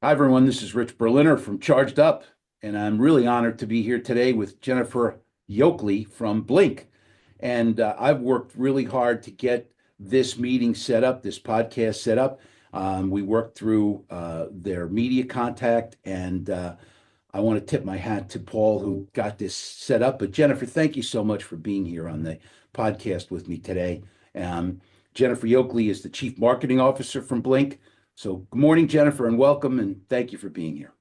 Hi, everyone. This is Rich Berliner from Charged Up, and I'm really honored to be here today with Jenifer Yokley from Blink. And I've worked really hard to get this meeting set up, this podcast set up. We worked through their media contact, and I want to tip my hat to Paul who got this set up. But Jenifer, thank you so much for being here on the podcast with me today. Um, Jenifer Yokley is the Chief Marketing Officer from Blink. So, good morning, Jenifer, and welcome, and thank you for being here.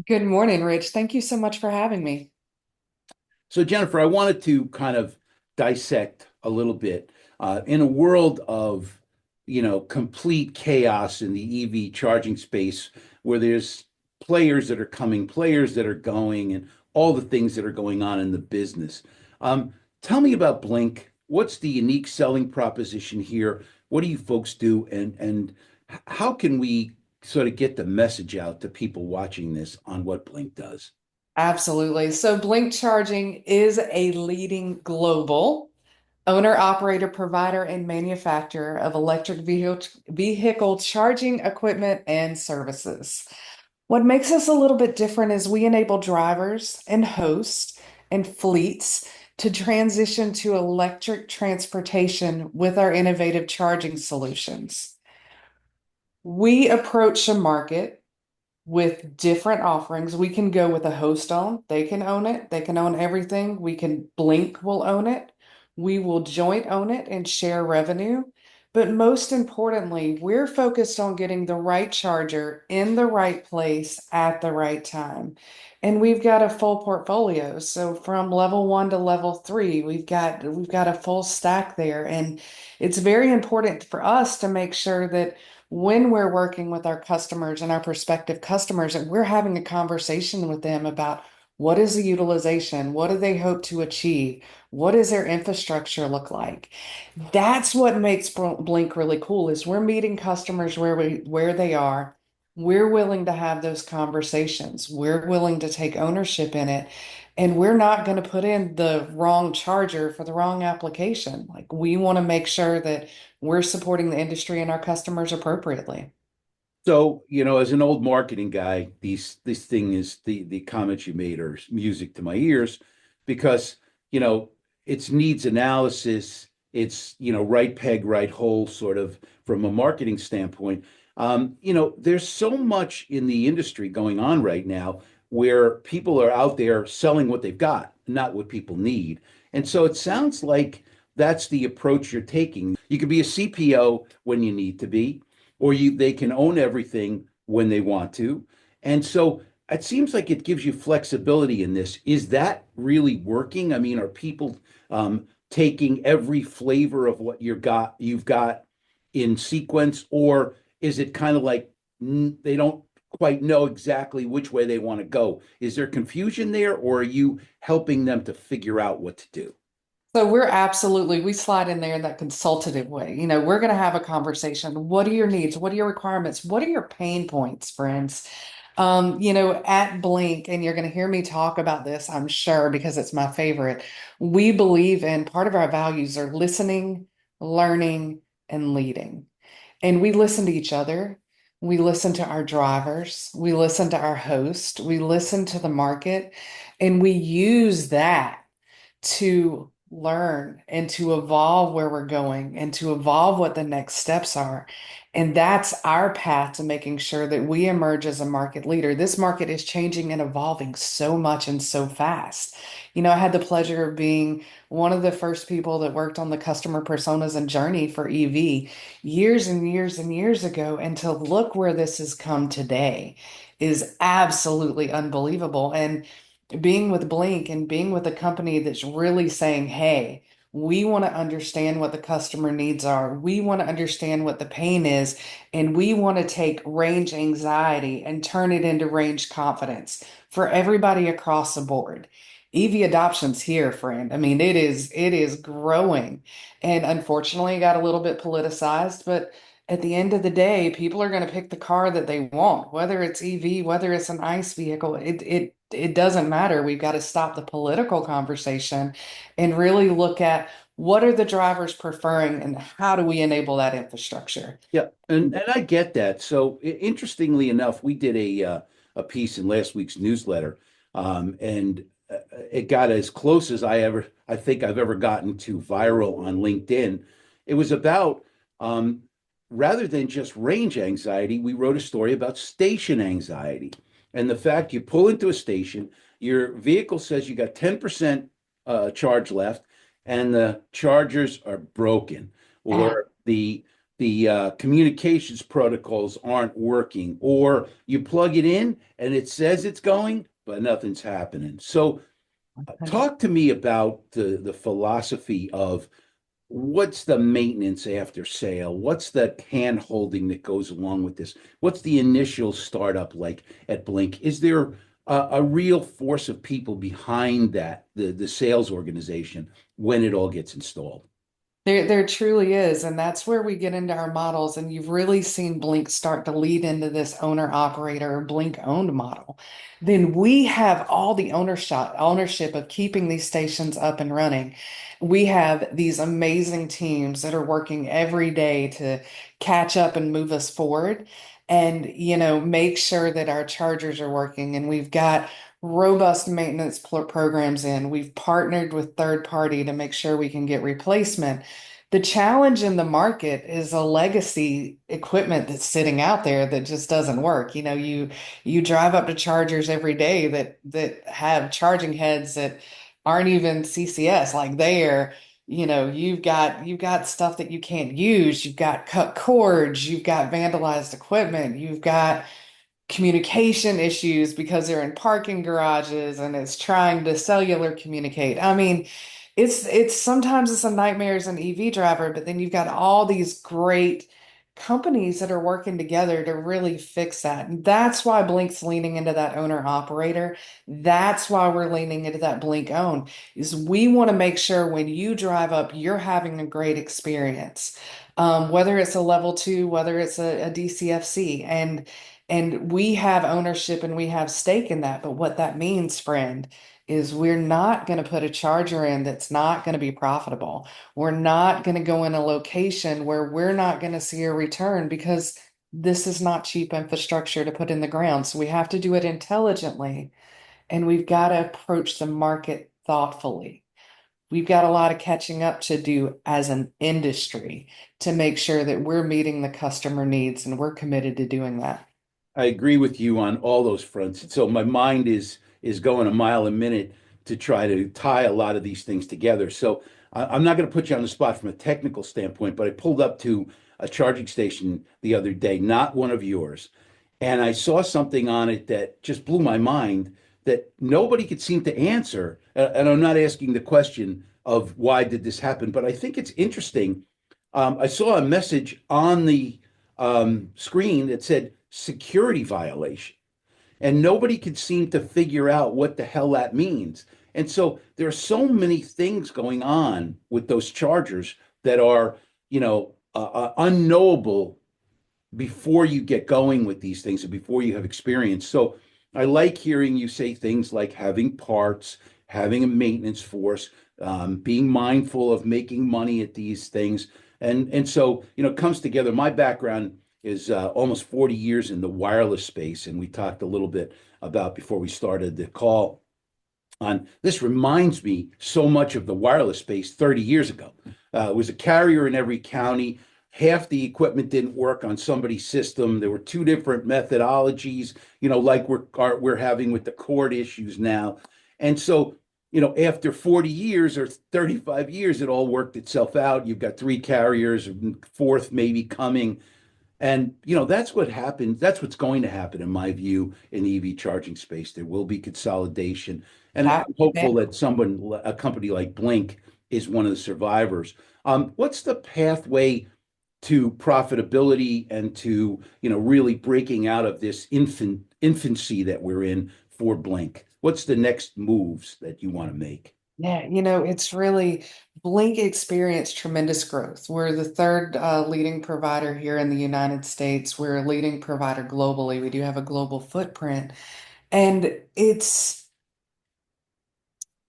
Good morning, Rich. Thank you so much for having me. So, Jenifer, I wanted to kind of dissect a little bit in a world of, complete chaos in the EV charging space, where there's players that are coming, players that are going, and all the things that are going on in the business. Um, Tell me about Blink. What's the unique selling proposition here? What do you folks do, and how can we sort of get the message out to people watching this on what Blink does? Absolutely. So, Blink Charging is a leading global owner, operator, provider, and manufacturer of electric vehicle charging equipment and services. What makes us a little bit different is we enable drivers and hosts and fleets to transition to electric transportation with our innovative charging solutions. We approach a market with different offerings. We can go with a host own. They can own it. They can own everything. We can Blink will own it. We will joint own it and share revenue. But most importantly, we're focused on getting the right charger in the right place at the right time. And we've got a full portfolio. So from level one to level three, we've got a full stack there. And it's very important for us to make sure that when we're working with our customers and our prospective customers, and we're having a conversation with them about what is the utilization, what do they hope to achieve, what does their infrastructure look like. That's what makes Blink really cool is we're meeting customers where they are. We're willing to have those conversations. We're willing to take ownership in it. And we're not going to put in the wrong charger for the wrong application. Like we want to make sure that we're supporting the industry and our customers appropriately. So, as an old marketing guy, this thing is the comments you made are music to my ears because, you know, it's needs analysis, it's, right peg, right hole sort of from a marketing standpoint. There's so much in the industry going on right now where people are out there selling what they've got, not what people need. And so it sounds like that's the approach you're taking. You could be a CPO when you need to be, or they can own everything when they want to. And so it seems like it gives you flexibility in this. Is that really working? I mean, are people taking every flavor of what you've got in sequence, or is it kind of like they don't quite know exactly which way they want to go? Is there confusion there, or are you helping them to figure out what to do? So we slide in there in that consultative way. We're going to have a conversation. What are your needs? What are your requirements? What are your pain points, friends? At Blink, and you're going to hear me talk about this, I'm sure, because it's my favorite. We believe in part of our values are listening, learning, and leading. And we listen to each other. We listen to our drivers. We listen to our host. We listen to the market. And we use that to learn and to evolve where we're going and to evolve what the next steps are. And that's our path to making sure that we emerge as a market leader. This market is changing and evolving so much and so fast. I had the pleasure of being one of the first people that worked on the customer personas and journey for EV years and years and years ago. And to look where this has come today is absolutely unbelievable. And being with Blink and being with a company that's really saying, hey, we want to understand what the customer needs are. We want to understand what the pain is. And we want to take range anxiety and turn it into range confidence for everybody across the board. EV adoption's here, friend. I mean, it is growing. And unfortunately, it got a little bit politicized, but at the end of the day, people are going to pick the car that they want, whether it's EV, whether it's an ICE vehicle. It doesn't matter. We've got to stop the political conversation and really look at what are the drivers preferring and how do we enable that infrastructure. Yeah, and I get that. So interestingly enough, we did a piece in last week's newsletter, and it got as close as I think I've ever gotten to viral on LinkedIn. It was about rather than just range anxiety, we wrote a story about station anxiety, and the fact you pull into a station, your vehicle says you got 10% charge left, and the chargers are broken, or the communications protocols aren't working, or you plug it in and it says it's going, but nothing's happening. So, talk to me about the philosophy of what's the maintenance after sale? What's the hand holding that goes along with this? What's the initial startup like at Blink? Is there a real force of people behind that, the sales organization, when it all gets installed? There truly is. And that's where we get into our models. And you've really seen Blink start to lead into this owner operator, Blink owned model. Then we have all the ownership of keeping these stations up and running. We have these amazing teams that are working every day to catch up and move us forward and, make sure that our chargers are working. And we've got robust maintenance programs in. We've partnered with third party to make sure we can get replacement. The challenge in the market is a legacy equipment that's sitting out there that just doesn't work. You drive up to chargers every day that have charging heads that aren't even CCS, like there. You've got stuff that you can't use. You've got cut cords. You've got vandalized equipment. You've got communication issues because they're in parking garages and it's trying to cellular communicate. I mean, it's sometimes it's a nightmare as an EV driver, but then you've got all these great companies that are working together to really fix that. And that's why Blink's leaning into that owner operator. That's why we're leaning into that Blink own is we want to make sure when you drive up, you're having a great experience. Whether it's a level two, whether it's a DCFC, and we have ownership and we have stake in that. But what that means, friend, is we're not going to put a charger in that's not going to be profitable. We're not going to go in a location where we're not going to see a return because this is not cheap infrastructure to put in the ground. So we have to do it intelligently and we've got to approach the market thoughtfully. We've got a lot of catching up to do as an industry to make sure that we're meeting the customer needs and we're committed to doing that. I agree with you on all those fronts. So my mind is going a mile a minute to try to tie a lot of these things together. So I'm not going to put you on the spot from a technical standpoint, but I pulled up to a charging station the other day, not one of yours, and I saw something on it that just blew my mind that nobody could seem to answer. And I'm not asking the question of why did this happen, but I think it's interesting. I saw a message on the screen that said security violation, and nobody could seem to figure out what the hell that means. And so there are so many things going on with those chargers that are, unknowable before you get going with these things and before you have experience. So I like hearing you say things like having parts, having a maintenance force, being mindful of making money at these things. And so, it comes together. My background is almost 40 years in the wireless space. And we talked a little bit about before we started the call on this reminds me so much of the wireless space 30 years ago. It was a carrier in every county. Half the equipment didn't work on somebody's system. There were two different methodologies, like we're having with the cord issues now. And so, after 40 years or 35 years, it all worked itself out. You've got three carriers, fourth maybe coming. And that's what happened. That's what's going to happen, in my view, in the EV charging space. There will be consolidation, and I'm hopeful that a company like Blink, is one of the survivors. What's the pathway to profitability and to really breaking out of this infancy that we're in for Blink? What's the next moves that you want to make? Yeah, it's really Blink experienced tremendous growth. We're the third leading provider here in the United States. We're a leading provider globally. We do have a global footprint. And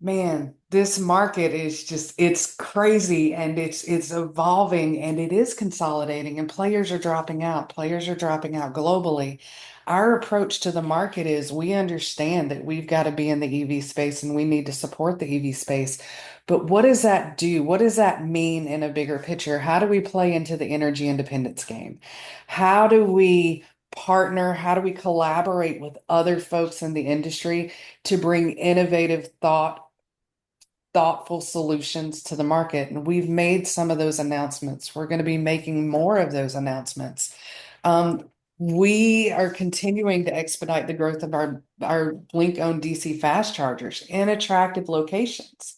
man, this market is it's crazy and it's evolving and it is consolidating and players are dropping out. Players are dropping out globally. Our approach to the market is we understand that we've got to be in the EV space and we need to support the EV space. But what does that do? What does that mean in a bigger picture? How do we play into the energy independence game? How do we partner? How do we collaborate with other folks in the industry to bring innovative thoughtful solutions to the market? And we've made some of those announcements. We're going to be making more of those announcements. Um, we are continuing to expedite the growth of our Blink-owned DC fast chargers in attractive locations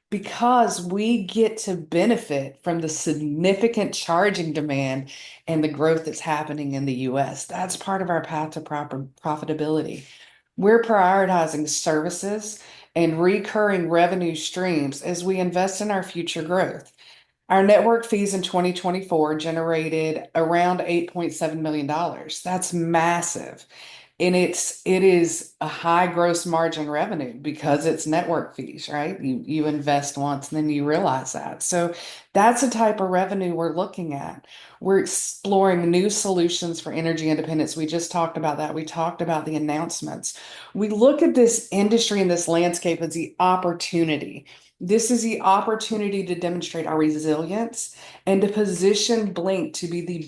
because we get to benefit from the significant charging demand and the growth that's happening in the US. That's part of our path to proper profitability. We're prioritizing services and recurring revenue streams as we invest in our future growth. Our network fees in 2024 generated around $8.7 million. That's massive. And it is a high gross margin revenue because it's network fees, right? You invest once and then you realize that. So that's the type of revenue we're looking at. We're exploring new solutions for energy independence. We just talked about that. We talked about the announcements. We look at this industry and this landscape as the opportunity. This is the opportunity to demonstrate our resilience and to position Blink to be the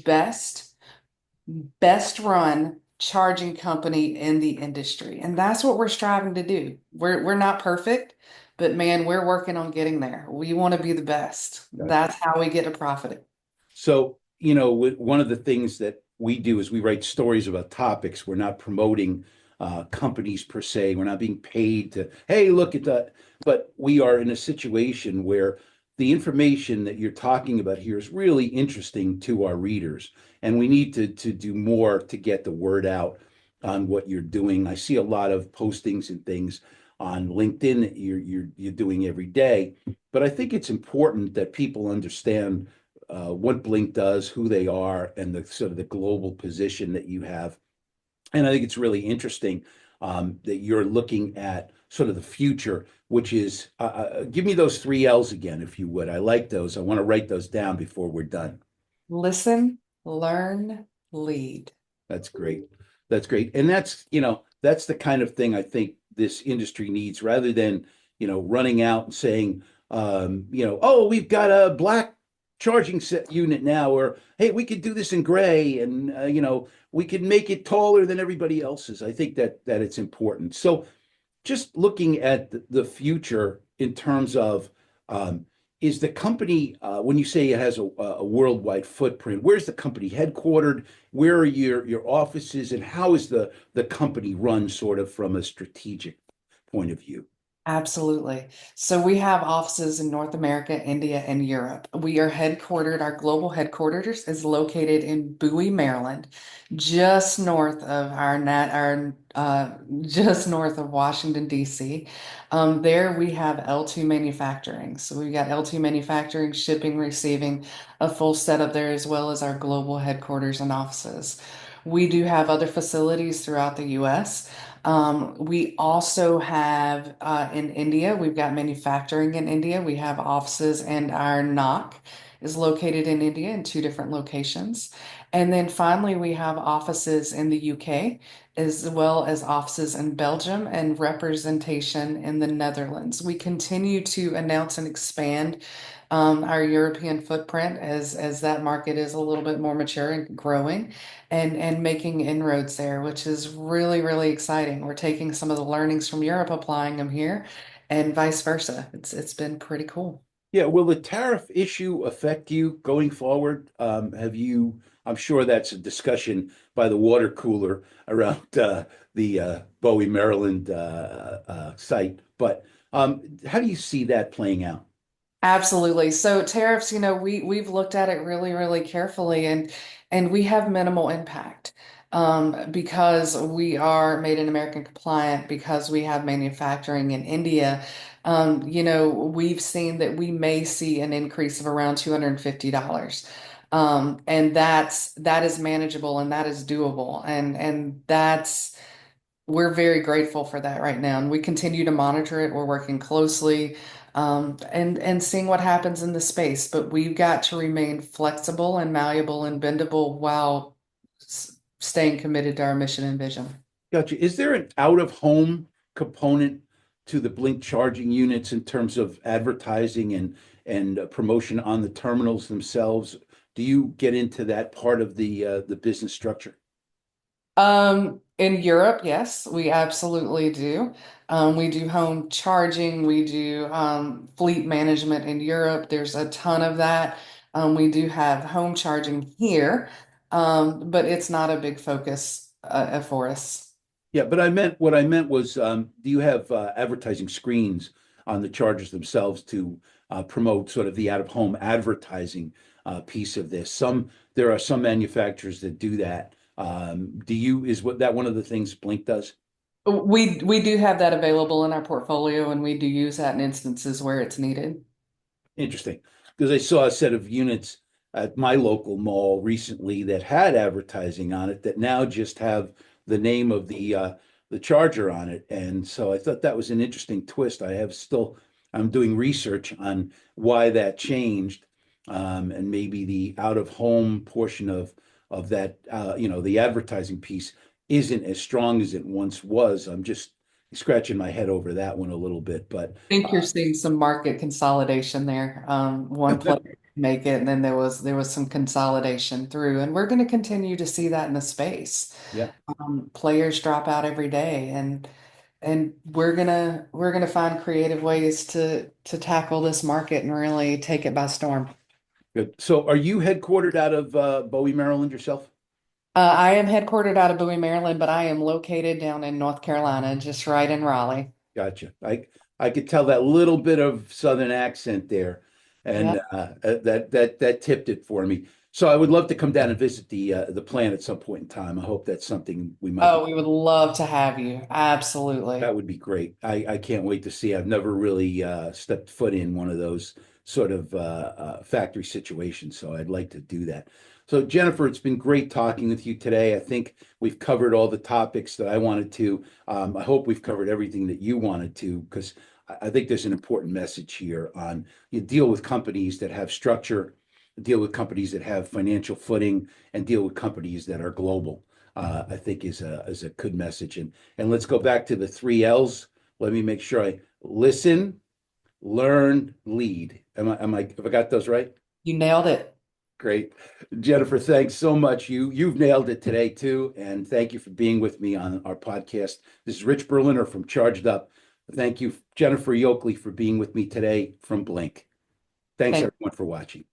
best run charging company in the industry. And that's what we're striving to do. We're not perfect, but man, we're working on getting there. We want to be the best. Gotcha. That's how we get to profit. So, one of the things that we do is we write stories about topics. We're not promoting companies per se. We're not being paid to, hey, look at that. But we are in a situation where the information that you're talking about here is really interesting to our readers. And we need to do more to get the word out on what you're doing. I see a lot of postings and things on LinkedIn that you're doing every day. But I think it's important that people understand what Blink does, who they are, and the sort of the global position that you have. And I think it's really interesting that you're looking at sort of the future, which is give me those three L's again, if you would. I like those. I want to write those down before we're done. Listen, learn, lead. That's great. That's great. And that's the kind of thing I think this industry needs rather than, running out and saying, oh, we've got a black charging set unit now, or hey, we could do this in gray and, we could make it taller than everybody else's. I think that it's important. So just looking at the future in terms of is the company when you say it has a worldwide footprint, where's the company headquartered? Where are your offices, and how is the company run sort of from a strategic point of view? Absolutely. So we have offices in North America, India, and Europe. We are headquartered, our global headquarters is located in Bowie, Maryland, just north of just north of Washington, D.C. There we have L2 manufacturing. So we've got L2 manufacturing, shipping, receiving, a full setup there, as well as our global headquarters and offices. We do have other facilities throughout the US. We also have in India, we've got manufacturing in India. We have offices, and our NOC is located in India in two different locations. And then finally, we have offices in the UK, as well as offices in Belgium and representation in the Netherlands. We continue to announce and expand our European footprint as that market is a little bit more mature and growing and making inroads there, which is really, really exciting. We're taking some of the learnings from Europe, applying them here, and vice versa. It's been pretty cool. Yeah, will the tariff issue affect you going forward? I'm sure that's a discussion by the water cooler around the Bowie, Maryland site. But how do you see that playing out? Absolutely. So tariffs, we've looked at it really, really carefully, and we have minimal impact because we are made in American compliant, because we have manufacturing in India. We've seen that we may see an increase of around $250. And that is manageable and that is doable. And that's we're very grateful for that right now. And we continue to monitor it. We're working closely and seeing what happens in the space. But we've got to remain flexible and malleable and bendable while staying committed to our mission and vision. Gotcha. Is there an out-of-home component to the Blink charging units in terms of advertising and promotion on the terminals themselves? Do you get into that part of the business structure? In Europe, yes, we absolutely do. We do home charging, we do fleet management in Europe. There's a ton of that. We do have home charging here, but it's not a big focus for us. Yeah, but I meant what I meant was, do you have advertising screens on the chargers themselves to promote sort of the out-of-home advertising piece of this? There are some manufacturers that do that. Is what that one of the things Blink does? We do have that available in our portfolio, and we do use that in instances where it's needed. Interesting, because I saw a set of units at my local mall recently that had advertising on it that now just have the name of the charger on it. And so I thought that was an interesting twist. I'm doing research on why that changed, and maybe the out of home portion of that, the advertising piece isn't as strong as it once was. I'm just scratching my head over that one a little bit, but Think you're seeing some market consolidation there. One player could make it, and then there was some consolidation through, and we're going to continue to see that in the space. yeah. Players drop out every day, and we're gonna find creative ways to tackle this market and really take it by storm. Good. So are you headquartered out of Bowie, Maryland yourself? I am headquartered out of Bowie, Maryland, but I am located down in North Carolina, just right in Raleigh. Gotcha. I could tell that little bit of Southern accent there, and Yep. that tipped it for me. So I would love to come down and visit the plant at some point in time. I hope that's something we might be. Oh, we would love to have you. That Absolutely. would be great. I can't wait to see. I've never really stepped foot in one of those sort of factory situations, so I'd like to do that. So Jenifer, it's been great talking with you today. I think we've covered all the topics that I wanted to. I hope we've covered everything that you wanted to, because I think there's an important message here on you deal with companies that have structure, deal with companies that have financial footing, and deal with companies that are global. I think is a good message. And let's go back to the three L's. Let me make sure I listen, learn, lead. Have I got those right? You nailed it. Great. Jenifer, thanks so much. You've nailed it today too. And thank you for being with me on our podcast. This is Rich Berliner from Charged Up. Thank you, Jenifer Yokley, for being with me today from Blink. Thanks Thank everyone for watching.